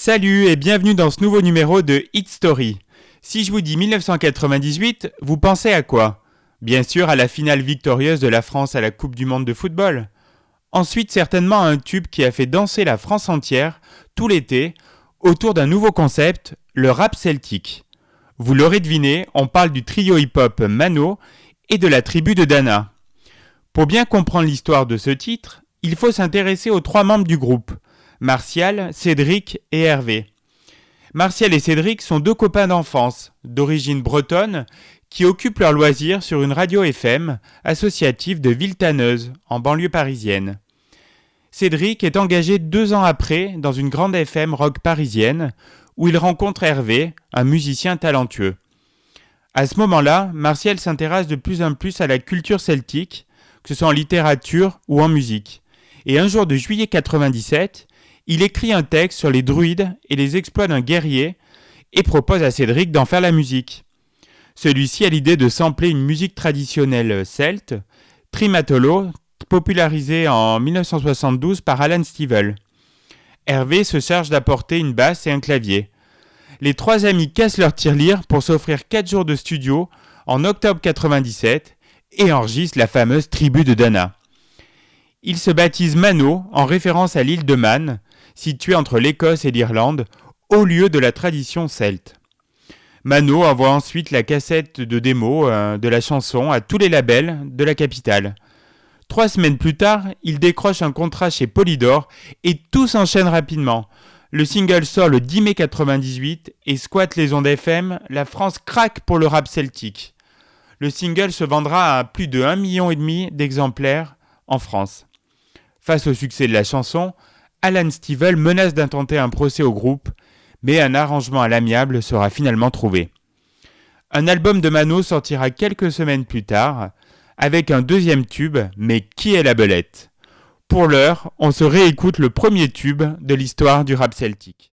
Salut et bienvenue dans ce nouveau numéro de Hit Story. Si je vous dis 1998, vous pensez à quoi ? Bien sûr à la finale victorieuse de la France à la Coupe du Monde de football. Ensuite certainement à un tube qui a fait danser la France entière, tout l'été, autour d'un nouveau concept, le rap celtique. Vous l'aurez deviné, on parle du trio hip-hop Mano et de la tribu de Dana. Pour bien comprendre l'histoire de ce titre, il faut s'intéresser aux trois membres du groupe. Martial, Cédric et Hervé. Martial et Cédric sont deux copains d'enfance, d'origine bretonne, qui occupent leurs loisirs sur une radio FM associative de Villetaneuse, en banlieue parisienne. Cédric est engagé 2 ans après dans une grande FM rock parisienne, où il rencontre Hervé, un musicien talentueux. À ce moment-là, Martial s'intéresse de plus en plus à la culture celtique, que ce soit en littérature ou en musique. Et un jour de juillet 97, il écrit un texte sur les druides et les exploits d'un guerrier et propose à Cédric d'en faire la musique. Celui-ci a l'idée de sampler une musique traditionnelle celte, Trimatolo, popularisée en 1972 par Alan Stivell. Hervé se charge d'apporter une basse et un clavier. Les trois amis cassent leur tirelire pour s'offrir 4 jours de studio en octobre 97 et enregistrent la fameuse tribu de Dana. Ils se baptisent Mano en référence à l'île de Man, située entre l'Écosse et l'Irlande, au lieu de la tradition celte. Mano envoie ensuite la cassette de démo de la chanson à tous les labels de la capitale. 3 semaines plus tard, il décroche un contrat chez Polydor et tout s'enchaîne rapidement. Le single sort le 10 mai 98 et squatte les ondes FM, la France craque pour le rap celtique. Le single se vendra à plus de 1,5 million d'exemplaires en France. Face au succès de la chanson, Alan Stivell menace d'intenter un procès au groupe, mais un arrangement à l'amiable sera finalement trouvé. Un album de Mano sortira quelques semaines plus tard, avec un deuxième tube, mais qui est la belette ? Pour l'heure, on se réécoute le premier tube de l'histoire du rap celtique.